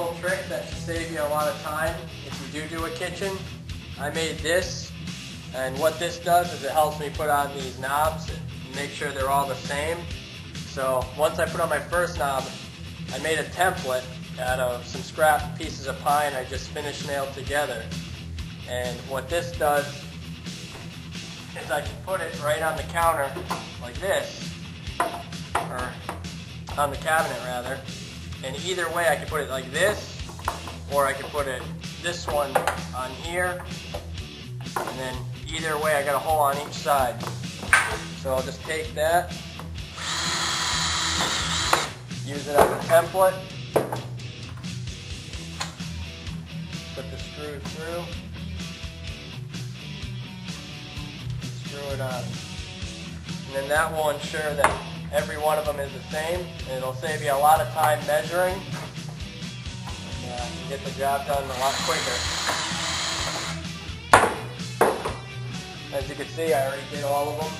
little trick that should save you a lot of time if you do a kitchen. I made this, and what this does is it helps me put on these knobs and make sure they're all the same. So once I put on my first knob, I made a template out of some scrap pieces of pine I just finished nailed together. And what this does is I can put it right on the counter like this, or on the cabinet rather, and either way I can put it like this, or I can put it this one on here, and then either way I got a hole on each side. So I'll just take that, use it as a template, put the screw through, screw it on. And then that will ensure that every one of them is the same, and it'll save you a lot of time measuring. And, you can get the job done a lot quicker. As you can see, I already did all of them.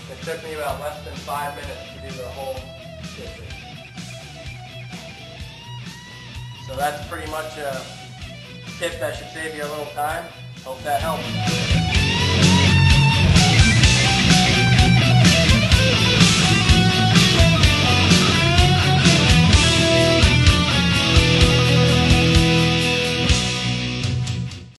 It took me about less than 5 minutes to do the whole kitchen. So that's pretty much a tip that should save you a little time. Hope that helps.